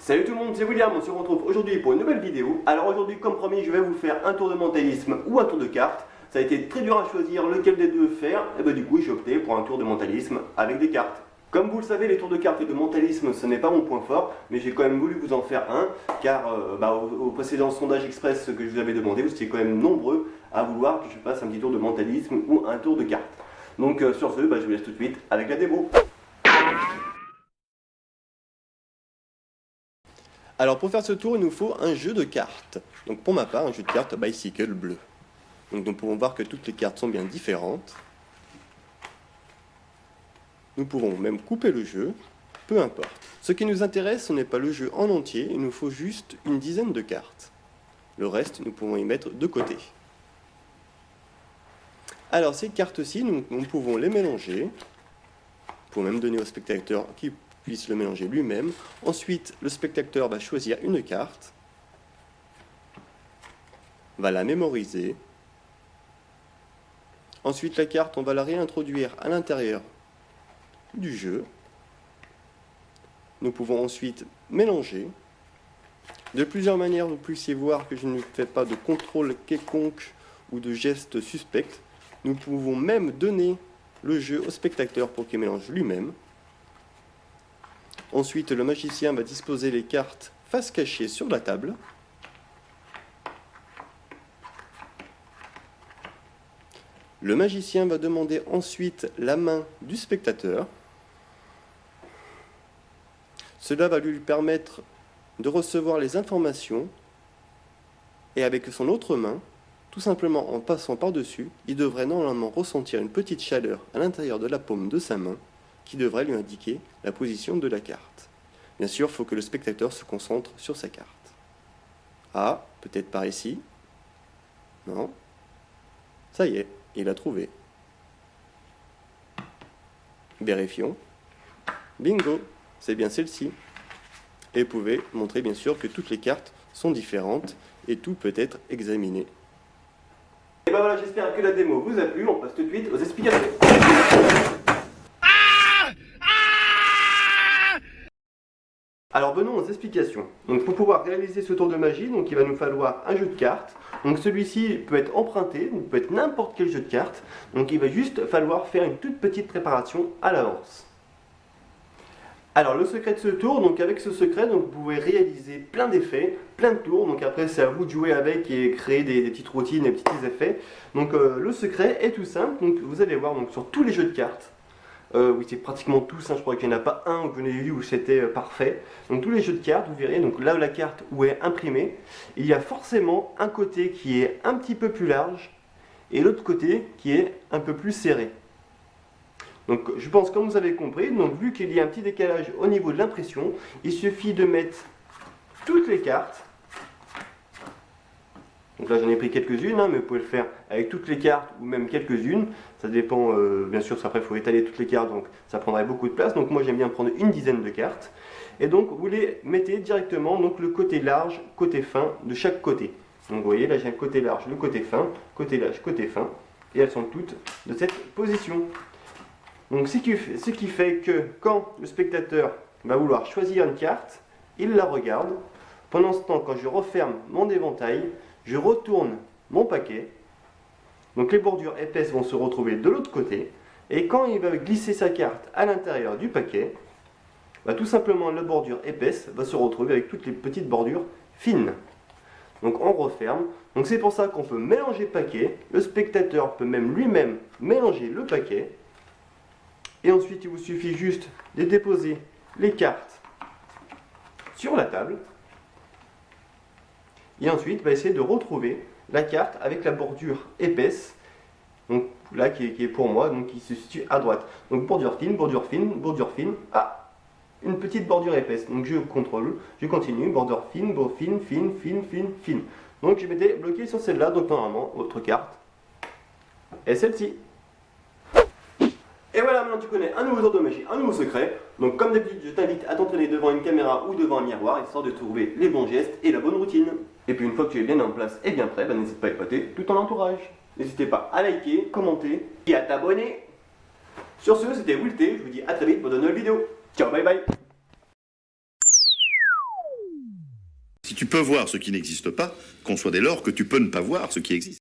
Salut tout le monde, c'est William, on se retrouve aujourd'hui pour une nouvelle vidéo. Alors aujourd'hui, comme promis, je vais vous faire un tour de mentalisme ou un tour de cartes. Ça a été très dur à choisir lequel des deux faire, et ben du coup j'ai opté pour un tour de mentalisme avec des cartes. Comme vous le savez, les tours de cartes et de mentalisme, ce n'est pas mon point fort, mais j'ai quand même voulu vous en faire un, car au précédent sondage express que je vous avais demandé, vous étiez quand même nombreux à vouloir que je fasse un petit tour de mentalisme ou un tour de cartes. Donc sur ce, je vous laisse tout de suite avec la démo. Alors pour faire ce tour, il nous faut un jeu de cartes. Donc pour ma part, un jeu de cartes Bicycle bleu. Donc nous pouvons voir que toutes les cartes sont bien différentes. Nous pouvons même couper le jeu, peu importe. Ce qui nous intéresse, ce n'est pas le jeu en entier, il nous faut juste une dizaine de cartes. Le reste, nous pouvons y mettre de côté. Alors ces cartes-ci, nous pouvons les mélanger. Pour même donner au spectateur qui puisse le mélanger lui-même. Ensuite, le spectateur va choisir une carte, va la mémoriser. Ensuite, la carte, on va la réintroduire à l'intérieur du jeu. Nous pouvons ensuite mélanger. De plusieurs manières, vous puissiez voir que je ne fais pas de contrôle quelconque ou de geste suspect. Nous pouvons même donner le jeu au spectateur pour qu'il mélange lui-même. Ensuite, le magicien va disposer les cartes face cachée sur la table. Le magicien va demander ensuite la main du spectateur. Cela va lui permettre de recevoir les informations et avec son autre main, tout simplement en passant par-dessus, il devrait normalement ressentir une petite chaleur à l'intérieur de la paume de sa main qui devrait lui indiquer la position de la carte. Bien sûr, il faut que le spectateur se concentre sur sa carte. Ah, peut-être par ici. Non. Ça y est, il a trouvé. Vérifions. Bingo, c'est bien celle-ci. Et vous pouvez montrer bien sûr que toutes les cartes sont différentes et tout peut être examiné. Et ben voilà, j'espère que la démo vous a plu. On passe tout de suite aux explications. Alors venons aux explications. Donc pour pouvoir réaliser ce tour de magie, donc il va nous falloir un jeu de cartes. Donc celui-ci peut être emprunté, donc peut être n'importe quel jeu de cartes. Donc il va juste falloir faire une toute petite préparation à l'avance. Alors le secret de ce tour, donc avec ce secret, donc vous pouvez réaliser plein d'effets, plein de tours. Donc après c'est à vous de jouer avec et créer des petites routines, des petits effets. Donc le secret est tout simple. Donc vous allez voir donc sur tous les jeux de cartes. Oui, c'est pratiquement tous, je crois qu'il n'y en a pas un que vous n'avez vu où c'était parfait. Donc tous les jeux de cartes, vous verrez, donc là où la carte où est imprimée, il y a forcément un côté qui est un petit peu plus large et l'autre côté qui est un peu plus serré. Donc je pense comme vous avez compris, donc vu qu'il y a un petit décalage au niveau de l'impression, il suffit de mettre toutes les cartes. Donc là j'en ai pris quelques-unes, mais vous pouvez le faire avec toutes les cartes ou même quelques-unes. Ça dépend, bien sûr, après il faut étaler toutes les cartes, donc ça prendrait beaucoup de place. Donc moi j'aime bien prendre une dizaine de cartes. Et donc vous les mettez directement, donc le côté large, côté fin de chaque côté. Donc vous voyez, là j'ai le côté large, le côté fin, côté large, côté fin. Et elles sont toutes de cette position. Donc ce qui fait que quand le spectateur va vouloir choisir une carte, il la regarde. Pendant ce temps, quand je referme mon éventail, je retourne mon paquet. Donc les bordures épaisses vont se retrouver de l'autre côté. Et quand il va glisser sa carte à l'intérieur du paquet, tout simplement la bordure épaisse va se retrouver avec toutes les petites bordures fines. Donc on referme. Donc c'est pour ça qu'on peut mélanger le paquet. Le spectateur peut même lui-même mélanger le paquet. Et ensuite il vous suffit juste de déposer les cartes sur la table. Et ensuite, va essayer de retrouver la carte avec la bordure épaisse, donc là qui est pour moi, donc qui se situe à droite. Donc bordure fine, bordure fine, bordure fine. Ah, une petite bordure épaisse. Donc je contrôle, je continue, bordure fine, bordure fine, fine, fine, fine, fine. Donc je m'étais bloqué sur celle-là, donc normalement, votre carte est celle-ci. Et voilà, maintenant tu connais un nouveau tour de magie, un nouveau secret. Donc comme d'habitude, je t'invite à t'entraîner devant une caméra ou devant un miroir, histoire de trouver les bons gestes et la bonne routine. Et puis une fois que tu es bien en place et bien prêt, n'hésite pas à épater tout ton entourage. N'hésitez pas à liker, commenter et à t'abonner. Sur ce, c'était Will T, je vous dis à très vite pour de nouvelles vidéos. Ciao, bye bye. tu peux voir ce qui n'existe pas, conçoit dès lors que tu peux ne pas voir ce qui existe.